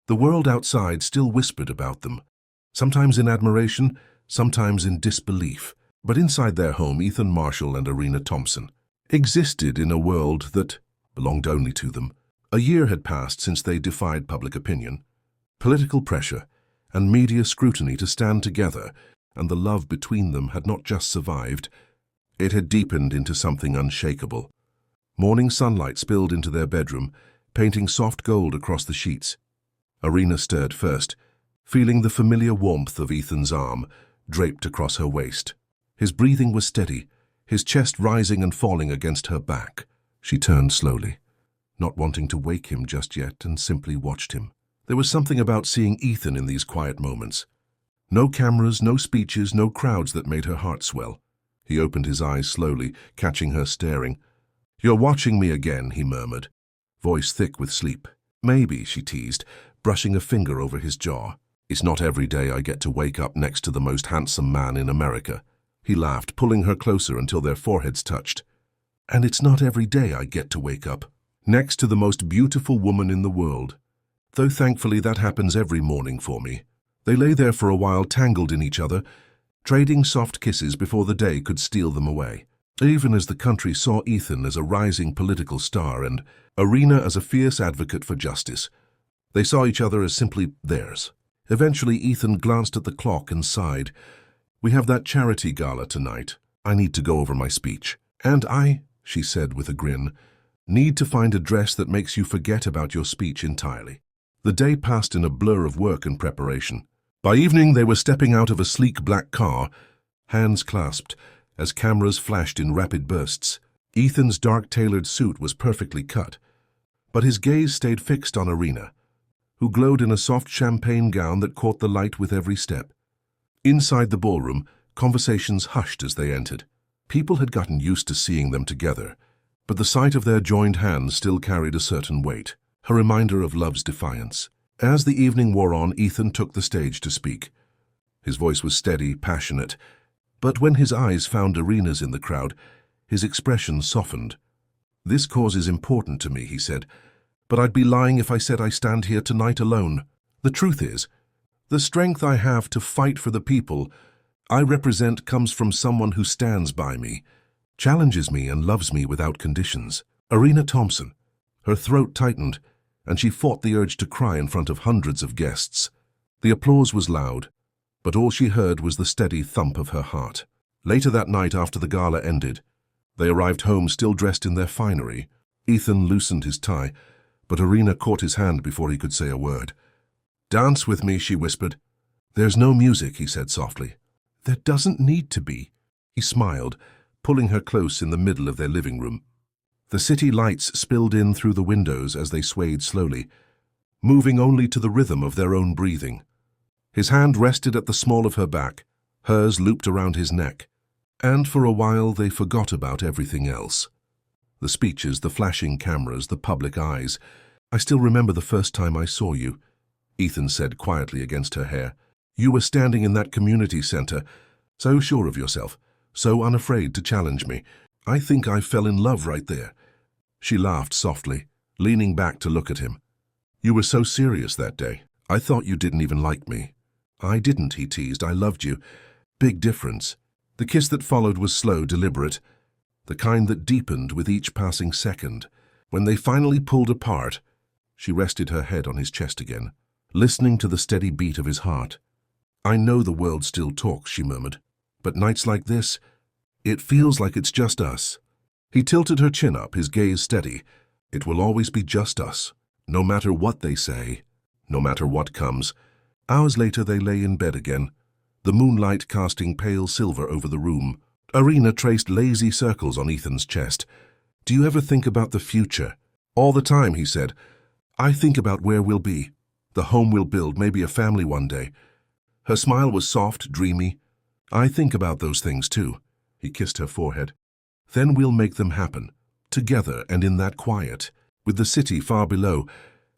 The world outside still whispered about them, sometimes in admiration, sometimes in disbelief. But inside their home, Ethan Marshall and Arina Thompson existed in a world that belonged only to them. A year had passed since they defied public opinion, political pressure, and media scrutiny to stand together, and the love between them had not just survived, it had deepened into something unshakable. Morning sunlight spilled into their bedroom, painting soft gold across the sheets. Arina stirred first, feeling the familiar warmth of Ethan's arm draped across her waist. His breathing was steady, his chest rising and falling against her back. She turned slowly, not wanting to wake him just yet, and simply watched him. There was something about seeing Ethan in these quiet moments. No cameras, no speeches, no crowds that made her heart swell. He opened his eyes slowly, catching her staring. "You're watching me again," he murmured, voice thick with sleep. "Maybe," she teased, brushing a finger over his jaw. "It's not every day I get to wake up next to the most handsome man in America." He laughed, pulling her closer until their foreheads touched. "And it's not every day I get to wake up next to the most beautiful woman in the world. Though thankfully that happens every morning for me." They lay there for a while, tangled in each other, trading soft kisses before the day could steal them away. Even as the country saw Ethan as a rising political star and Arina as a fierce advocate for justice, they saw each other as simply theirs. Eventually, Ethan glanced at the clock and sighed. "We have that charity gala tonight. I need to go over my speech." "And I," she said with a grin, "need to find a dress that makes you forget about your speech entirely." The day passed in a blur of work and preparation. By evening, they were stepping out of a sleek black car, hands clasped, as cameras flashed in rapid bursts. Ethan's dark tailored suit was perfectly cut, but his gaze stayed fixed on Arina, who glowed in a soft champagne gown that caught the light with every step. Inside the ballroom, conversations hushed as they entered. People had gotten used to seeing them together, but the sight of their joined hands still carried a certain weight, a reminder of love's defiance. As the evening wore on, Ethan took the stage to speak. His voice was steady, passionate, but when his eyes found Arina's in the crowd, his expression softened. "This cause is important to me," he said, "but I'd be lying if I said I stand here tonight alone. The truth is, the strength I have to fight for the people I represent comes from someone who stands by me, challenges me, and loves me without conditions." Arina Thompson. Her throat tightened, and she fought the urge to cry in front of hundreds of guests. The applause was loud, but all she heard was the steady thump of her heart. Later that night, after the gala ended, they arrived home still dressed in their finery. Ethan loosened his tie, but Arina caught his hand before he could say a word. "Dance with me," she whispered. "There's no music," he said softly. "There doesn't need to be." He smiled, pulling her close in the middle of their living room. The city lights spilled in through the windows as they swayed slowly, moving only to the rhythm of their own breathing. His hand rested at the small of her back, hers looped around his neck, and for a while they forgot about everything else. The speeches, the flashing cameras, the public eyes. "I still remember the first time I saw you," Ethan said quietly against her hair. "You were standing in that community center, so sure of yourself, so unafraid to challenge me. I think I fell in love right there." She laughed softly, leaning back to look at him. "You were so serious that day. I thought you didn't even like me." "I didn't," he teased. "I loved you. Big difference." The kiss that followed was slow, deliberate, the kind that deepened with each passing second. When they finally pulled apart, she rested her head on his chest again, listening to the steady beat of his heart. "I know the world still talks," she murmured, "but nights like this, it feels like it's just us." He tilted her chin up, his gaze steady. "It will always be just us, no matter what they say, no matter what comes." Hours later they lay in bed again, the moonlight casting pale silver over the room. Arina traced lazy circles on Ethan's chest. "Do you ever think about the future?" "All the time," he said. "I think about where we'll be, the home we'll build, maybe a family one day." Her smile was soft, dreamy. "I think about those things too." He kissed her forehead. "Then we'll make them happen, together and in that quiet, with the city far below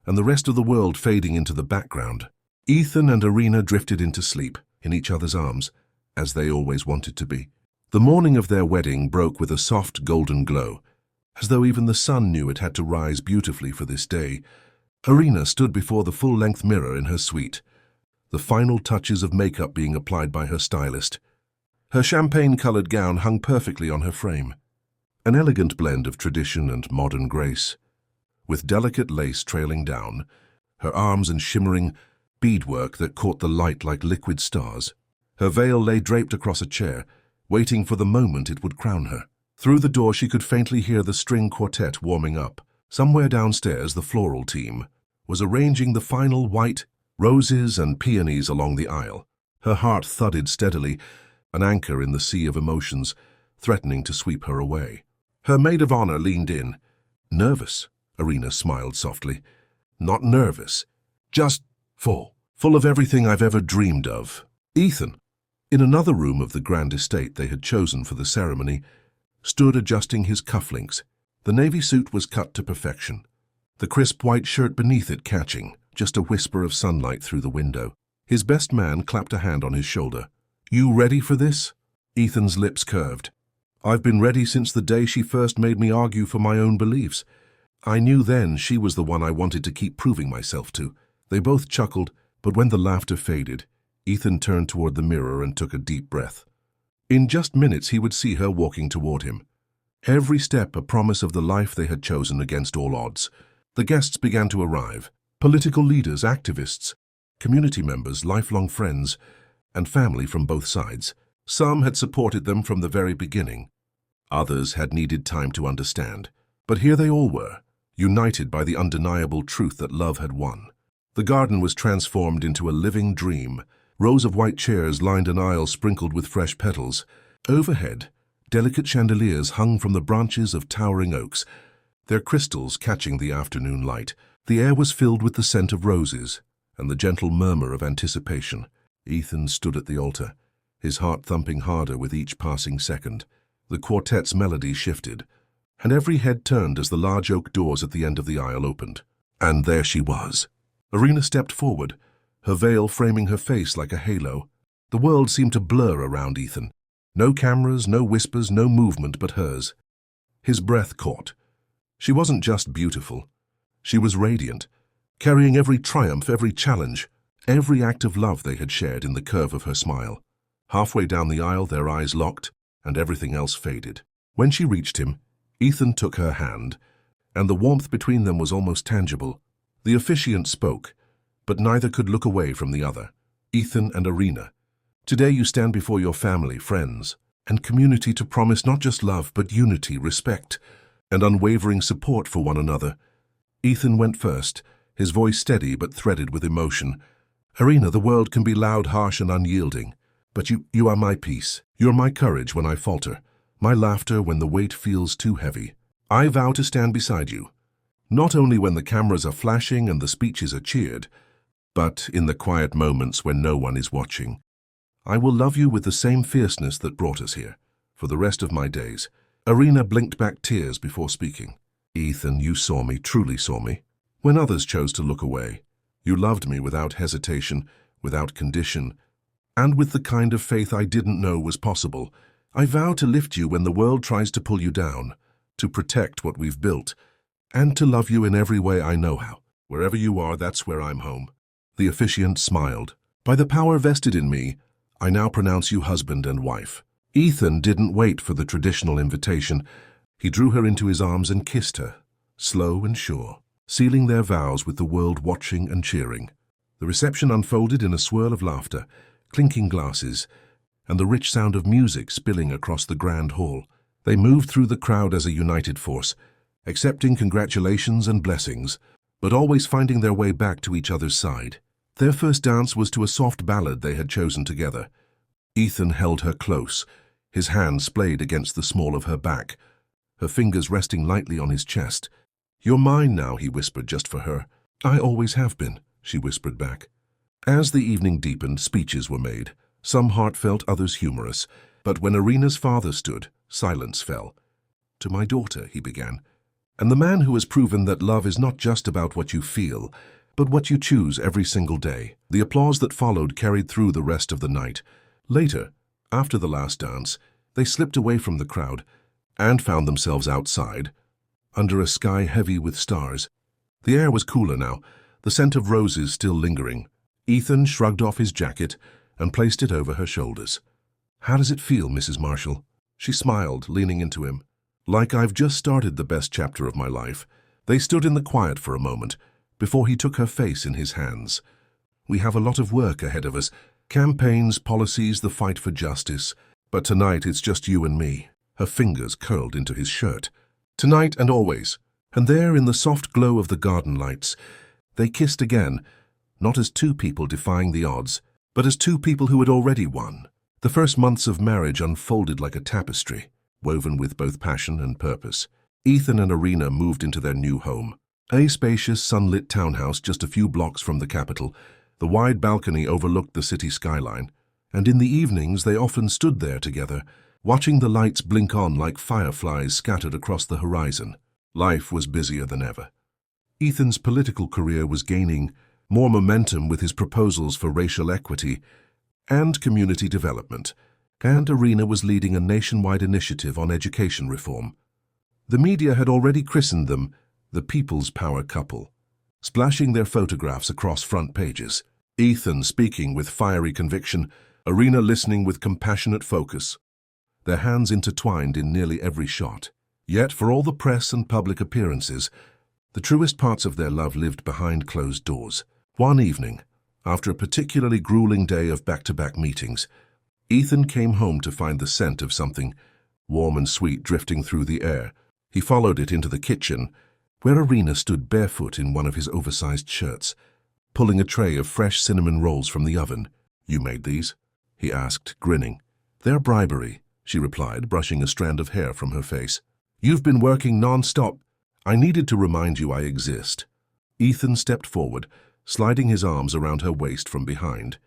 and the rest of the world fading into the background." Ethan and Arina drifted into sleep, in each other's arms, as they always wanted to be. The morning of their wedding broke with a soft golden glow, as though even the sun knew it had to rise beautifully for this day. Arina stood before the full-length mirror in her suite, the final touches of makeup being applied by her stylist. Her champagne-colored gown hung perfectly on her frame, an elegant blend of tradition and modern grace, with delicate lace trailing down, her arms in shimmering beadwork that caught the light like liquid stars. Her veil lay draped across a chair, waiting for the moment it would crown her. Through the door she could faintly hear the string quartet warming up. Somewhere downstairs the floral team was arranging the final white roses and peonies along the aisle. Her heart thudded steadily, an anchor in the sea of emotions, threatening to sweep her away. Her maid of honor leaned in. Nervous, Arina smiled softly. Not nervous, just full of everything I've ever dreamed of. Ethan, in another room of the grand estate they had chosen for the ceremony, stood adjusting his cufflinks. The navy suit was cut to perfection, the crisp white shirt beneath it catching just a whisper of sunlight through the window. His best man clapped a hand on his shoulder. You ready for this? Ethan's lips curved. I've been ready since the day she first made me argue for my own beliefs. I knew then she was the one I wanted to keep proving myself to. They both chuckled, but when the laughter faded, Ethan turned toward the mirror and took a deep breath. In just minutes he would see her walking toward him. Every step a promise of the life they had chosen against all odds. The guests began to arrive. Political leaders, activists, community members, lifelong friends, and family from both sides. Some had supported them from the very beginning. Others had needed time to understand. But here they all were, united by the undeniable truth that love had won. The garden was transformed into a living dream. Rows of white chairs lined an aisle sprinkled with fresh petals. Overhead, delicate chandeliers hung from the branches of towering oaks, their crystals catching the afternoon light. The air was filled with the scent of roses and the gentle murmur of anticipation. Ethan stood at the altar, his heart thumping harder with each passing second. The quartet's melody shifted, and every head turned as the large oak doors at the end of the aisle opened. And there she was. Arina stepped forward, her veil framing her face like a halo. The world seemed to blur around Ethan. No cameras, no whispers, no movement but hers. His breath caught. She wasn't just beautiful. She was radiant, carrying every triumph, every challenge, every act of love they had shared in the curve of her smile. Halfway down the aisle, their eyes locked, and everything else faded. When she reached him, Ethan took her hand, and the warmth between them was almost tangible. The officiant spoke, but neither could look away from the other. Ethan and Arina, today you stand before your family, friends, and community to promise not just love, but unity, respect, and unwavering support for one another. Ethan went first, his voice steady but threaded with emotion. Arina, the world can be loud, harsh, and unyielding, but you are my peace. You're my courage when I falter, my laughter when the weight feels too heavy. I vow to stand beside you, not only when the cameras are flashing and the speeches are cheered, but in the quiet moments when no one is watching. I will love you with the same fierceness that brought us here, for the rest of my days. Arina blinked back tears before speaking. Ethan, you saw me, truly saw me. When others chose to look away, you loved me without hesitation, without condition, and with the kind of faith I didn't know was possible. I vow to lift you when the world tries to pull you down, to protect what we've built, and to love you in every way I know how. Wherever you are, that's where I'm home. The officiant smiled. By the power vested in me, I now pronounce you husband and wife. Ethan didn't wait for the traditional invitation. He drew her into his arms and kissed her, slow and sure, sealing their vows with the world watching and cheering. The reception unfolded in a swirl of laughter, clinking glasses, and the rich sound of music spilling across the grand hall. They moved through the crowd as a united force, accepting congratulations and blessings, but always finding their way back to each other's side. Their first dance was to a soft ballad they had chosen together. Ethan held her close, his hand splayed against the small of her back, her fingers resting lightly on his chest. You're mine now, he whispered just for her. I always have been, she whispered back. As the evening deepened, speeches were made, some heartfelt, others humorous, but when Arina's father stood, silence fell. To my daughter, he began, and the man who has proven that love is not just about what you feel, but what you choose every single day. The applause that followed carried through the rest of the night. Later, after the last dance, they slipped away from the crowd and found themselves outside, under a sky heavy with stars. The air was cooler now, the scent of roses still lingering. Ethan shrugged off his jacket and placed it over her shoulders. "How does it feel, Mrs. Marshall?" She smiled, leaning into him. "Like I've just started the best chapter of my life." They stood in the quiet for a moment, before he took her face in his hands. "We have a lot of work ahead of us. Campaigns, policies, the fight for justice. But tonight it's just you and me." Her fingers curled into his shirt. "Tonight and always." And there, in the soft glow of the garden lights, they kissed again, not as two people defying the odds, but as two people who had already won. The first months of marriage unfolded like a tapestry, woven with both passion and purpose. Ethan and Arina moved into their new home, a spacious, sunlit townhouse just a few blocks from the capital. The wide balcony overlooked the city skyline, and in the evenings they often stood there together, watching the lights blink on like fireflies scattered across the horizon. Life was busier than ever. Ethan's political career was gaining more momentum with his proposals for racial equity and community development, and Arina was leading a nationwide initiative on education reform. The media had already christened them the People's Power couple, splashing their photographs across front pages. Ethan speaking with fiery conviction, Arina listening with compassionate focus, their hands intertwined in nearly every shot. Yet, for all the press and public appearances, the truest parts of their love lived behind closed doors. One evening, after a particularly grueling day of back-to-back meetings, Ethan came home to find the scent of something warm and sweet drifting through the air. He followed it into the kitchen, where Arina stood barefoot in one of his oversized shirts, pulling a tray of fresh cinnamon rolls from the oven. "You made these?" he asked, grinning. "They're bribery," she replied, brushing a strand of hair from her face. "You've been working non-stop. I needed to remind you I exist." Ethan stepped forward, sliding his arms around her waist from behind.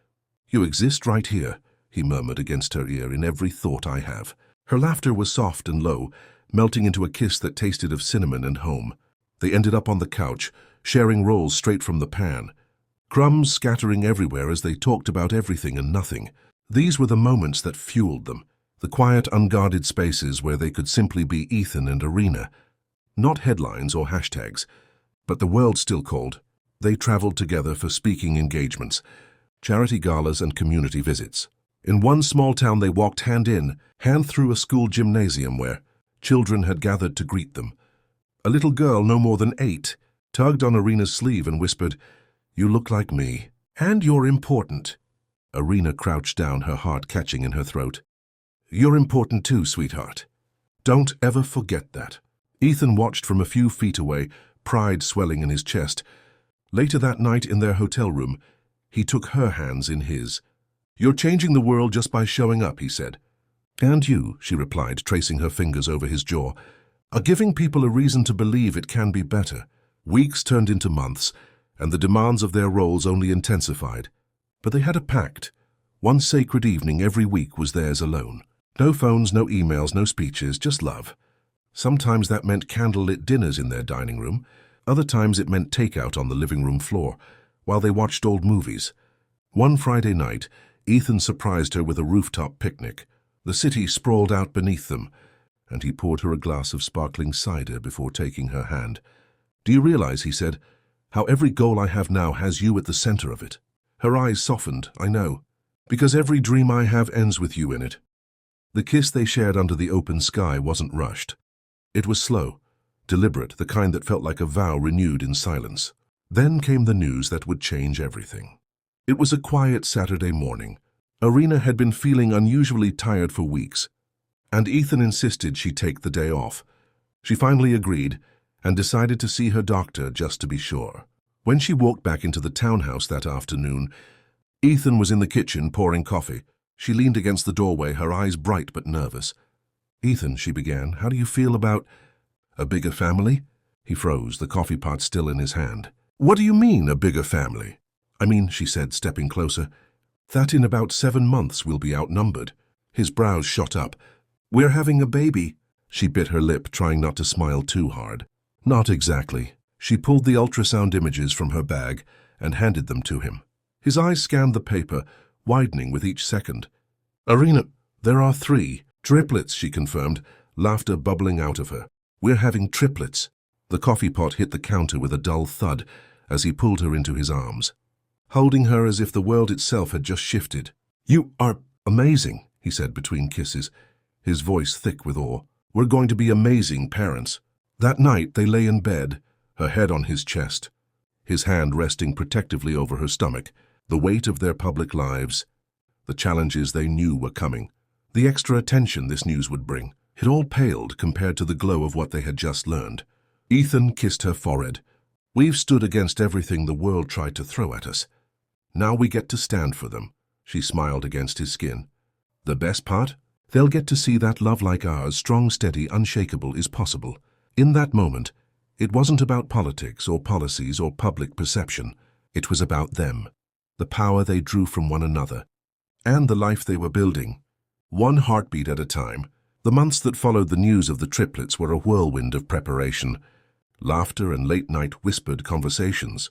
"You exist right here," he murmured against her ear, "in every thought I have." Her laughter was soft and low, melting into a kiss that tasted of cinnamon and home. They ended up on the couch, sharing rolls straight from the pan, crumbs scattering everywhere as they talked about everything and nothing. These were the moments that fueled them, the quiet, unguarded spaces where they could simply be Ethan and Arina. Not headlines or hashtags, but the world still called. They traveled together for speaking engagements, charity galas and community visits. In one small town they walked hand in, hand through a school gymnasium where children had gathered to greet them. A little girl, no more than 8, tugged on Arina's sleeve and whispered, "You look like me. And you're important." Arina crouched down, her heart catching in her throat. "You're important too, sweetheart. Don't ever forget that." Ethan watched from a few feet away, pride swelling in his chest. Later that night in their hotel room, he took her hands in his. "You're changing the world just by showing up," he said. "And you," she replied, tracing her fingers over his jaw, "are giving people a reason to believe it can be better." Weeks turned into months, and the demands of their roles only intensified. But they had a pact. One sacred evening every week was theirs alone. No phones, no emails, no speeches, just love. Sometimes that meant candlelit dinners in their dining room. Other times it meant takeout on the living room floor, while they watched old movies. One Friday night, Ethan surprised her with a rooftop picnic. The city sprawled out beneath them, and he poured her a glass of sparkling cider before taking her hand. "Do you realize," he said, "how every goal I have now has you at the center of it?" Her eyes softened. "I know. Because every dream I have ends with you in it." The kiss they shared under the open sky wasn't rushed. It was slow, deliberate, the kind that felt like a vow renewed in silence. Then came the news that would change everything. It was a quiet Saturday morning. Arina had been feeling unusually tired for weeks, and Ethan insisted she take the day off. She finally agreed and decided to see her doctor just to be sure. When she walked back into the townhouse that afternoon, Ethan was in the kitchen pouring coffee. She leaned against the doorway, her eyes bright but nervous. "Ethan," she began, "how do you feel about a bigger family?" He froze, the coffee pot still in his hand. "What do you mean, a bigger family?" "I mean," she said, stepping closer, "that in about 7 months we'll be outnumbered." His brows shot up. "We're having a baby." She bit her lip, trying not to smile too hard. "Not exactly." She pulled the ultrasound images from her bag and handed them to him. His eyes scanned the paper, widening with each second. "Arina, there are 3. Triplets," she confirmed, laughter bubbling out of her. "We're having triplets." The coffee pot hit the counter with a dull thud as he pulled her into his arms, holding her as if the world itself had just shifted. "You are amazing," he said between kisses, his voice thick with awe. "We're going to be amazing parents." That night they lay in bed, her head on his chest, his hand resting protectively over her stomach, the weight of their public lives, the challenges they knew were coming, the extra attention this news would bring. It all paled compared to the glow of what they had just learned. Ethan kissed her forehead. "We've stood against everything the world tried to throw at us. Now we get to stand for them." She smiled against his skin. "The best part? They'll get to see that love like ours, strong, steady, unshakable, is possible." In that moment, it wasn't about politics or policies or public perception. It was about them, the power they drew from one another, and the life they were building, one heartbeat at a time. The months that followed the news of the triplets were a whirlwind of preparation, laughter and late-night whispered conversations.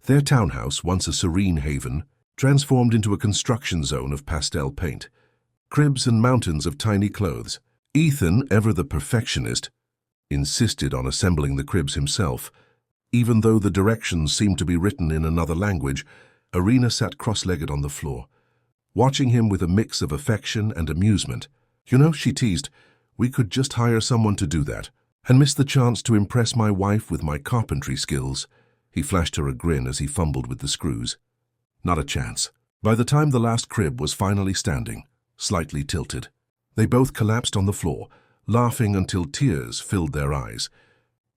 Their townhouse, once a serene haven, transformed into a construction zone of pastel paint, cribs and mountains of tiny clothes. Ethan, ever the perfectionist, insisted on assembling the cribs himself. Even though the directions seemed to be written in another language, Arina sat cross-legged on the floor, watching him with a mix of affection and amusement. "You know," she teased, "we could just hire someone to do that, and miss the chance to impress my wife with my carpentry skills." He flashed her a grin as he fumbled with the screws. Not a chance. By the time the last crib was finally standing, slightly tilted, they both collapsed on the floor, laughing until tears filled their eyes.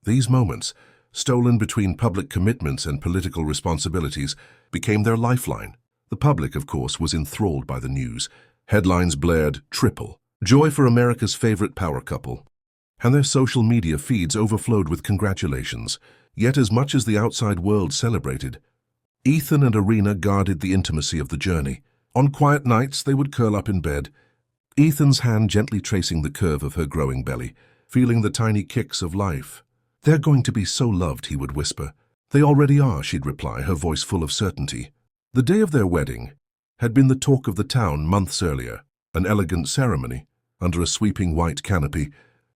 These moments, stolen between public commitments and political responsibilities, became their lifeline. The public, of course, was enthralled by the news. Headlines blared, "Triple, joy for America's favorite power couple," and their social media feeds overflowed with congratulations. Yet as much as the outside world celebrated, Ethan and Arina guarded the intimacy of the journey. On quiet nights, they would curl up in bed, Ethan's hand gently tracing the curve of her growing belly, feeling the tiny kicks of life. "They're going to be so loved," he would whisper. "They already are," she'd reply, her voice full of certainty. The day of their wedding had been the talk of the town months earlier, an elegant ceremony under a sweeping white canopy,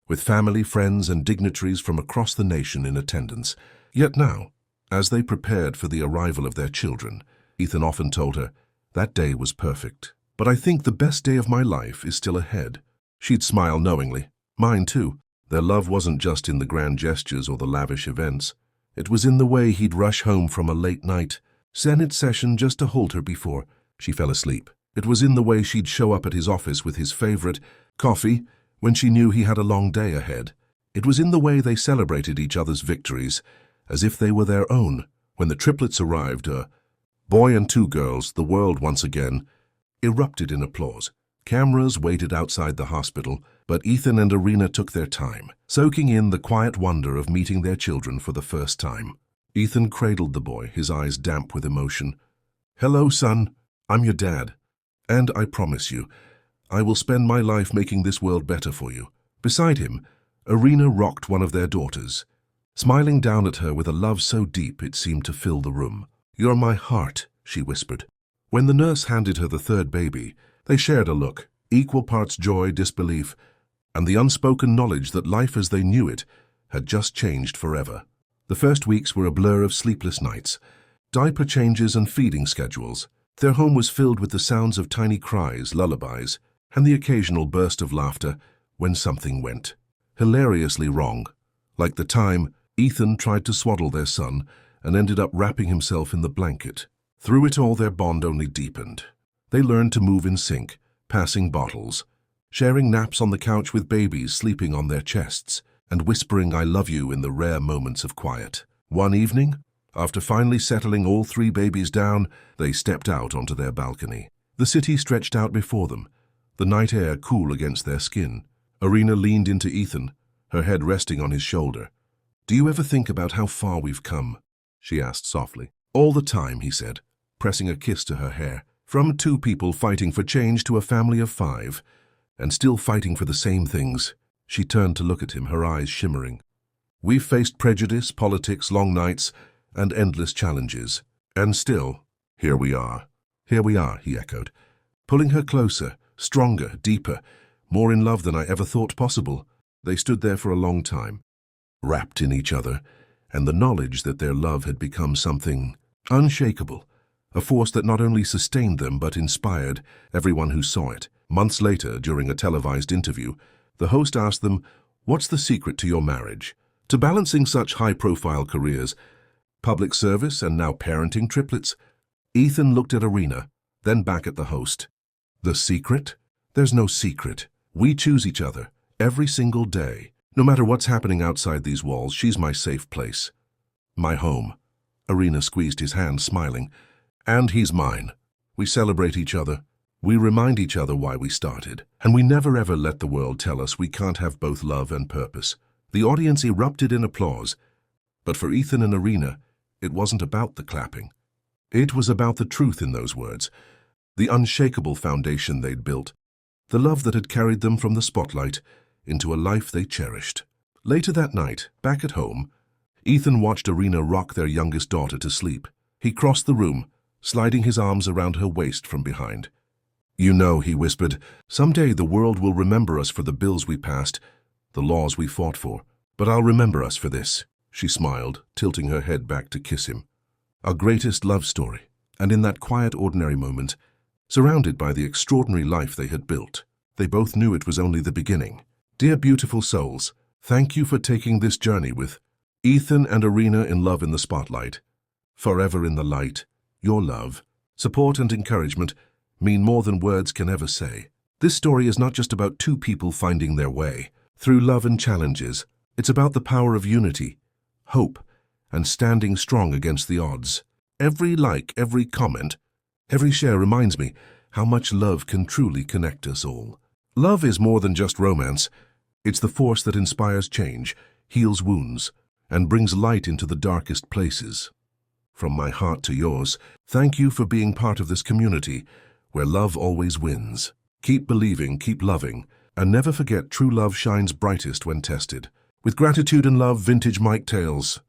with family, friends, and dignitaries from across the nation in attendance. Yet now, as they prepared for the arrival of their children, Ethan often told her, "That day was perfect, but I think the best day of my life is still ahead." She'd smile knowingly. Mine too. Their love wasn't just in the grand gestures or the lavish events. It was in the way he'd rush home from a late-night Senate session just to hold her before she fell asleep. It was in the way she'd show up at his office with his favorite coffee when she knew he had a long day ahead. It was in the way they celebrated each other's victories, as if they were their own. When the triplets arrived, a boy and two girls, the world once again erupted in applause. Cameras waited outside the hospital, but Ethan and Arina took their time, soaking in the quiet wonder of meeting their children for the first time. Ethan cradled the boy, his eyes damp with emotion. "Hello, son. I'm your dad. And I promise you, I will spend my life making this world better for you." Beside him, Arina rocked one of their daughters, smiling down at her with a love so deep it seemed to fill the room. "You're my heart," she whispered. When the nurse handed her the third baby, they shared a look, equal parts joy, disbelief, and the unspoken knowledge that life as they knew it had just changed forever. The first weeks were a blur of sleepless nights, diaper changes and feeding schedules. Their home was filled with the sounds of tiny cries, lullabies, and the occasional burst of laughter when something went hilariously wrong, like the time Ethan tried to swaddle their son and ended up wrapping himself in the blanket. Through it all, their bond only deepened. They learned to move in sync, passing bottles, sharing naps on the couch with babies sleeping on their chests, and whispering "I love you" in the rare moments of quiet. One evening, after finally settling all three babies down, they stepped out onto their balcony. The city stretched out before them, the night air cool against their skin. Arina leaned into Ethan, her head resting on his shoulder. "Do you ever think about how far we've come?" she asked softly. "All the time," he said, pressing a kiss to her hair. "From two people fighting for change to a family of five, and still fighting for the same things." She turned to look at him, her eyes shimmering. "We've faced prejudice, politics, long nights, and endless challenges. And still, here we are." "Here we are," he echoed, pulling her closer, stronger, deeper, more in love than I ever thought possible. They stood there for a long time, wrapped in each other, and the knowledge that their love had become something unshakable, a force that not only sustained them but inspired everyone who saw it. Months later, during a televised interview, the host asked them, "What's the secret to your marriage? To balancing such high-profile careers, public service and now parenting triplets?" Ethan looked at Arina, then back at the host. "The secret? There's no secret. We choose each other, every single day. No matter what's happening outside these walls, she's my safe place. My home." Arina squeezed his hand, smiling. "And he's mine. We celebrate each other. We remind each other why we started. And we never ever let the world tell us we can't have both love and purpose." The audience erupted in applause. But for Ethan and Arina, it wasn't about the clapping. It was about the truth in those words, the unshakable foundation they'd built, the love that had carried them from the spotlight into a life they cherished. Later that night, back at home, Ethan watched Arina rock their youngest daughter to sleep. He crossed the room, sliding his arms around her waist from behind. "You know," he whispered, "someday the world will remember us for the bills we passed, the laws we fought for. But I'll remember us for this." She smiled, tilting her head back to kiss him. Our greatest love story. And in that quiet, ordinary moment, surrounded by the extraordinary life they had built, they both knew it was only the beginning. Dear beautiful souls, thank you for taking this journey with Ethan and Arina in love in the spotlight. Forever in the light, your love, support and encouragement mean more than words can ever say. This story is not just about two people finding their way through love and challenges. It's about the power of unity, hope, and standing strong against the odds. Every like, every comment, every share reminds me how much love can truly connect us all. Love is more than just romance. It's the force that inspires change, heals wounds, and brings light into the darkest places. From my heart to yours, thank you for being part of this community where love always wins. Keep believing, keep loving, and never forget true love shines brightest when tested. With gratitude and love, Vintage Mike Tales.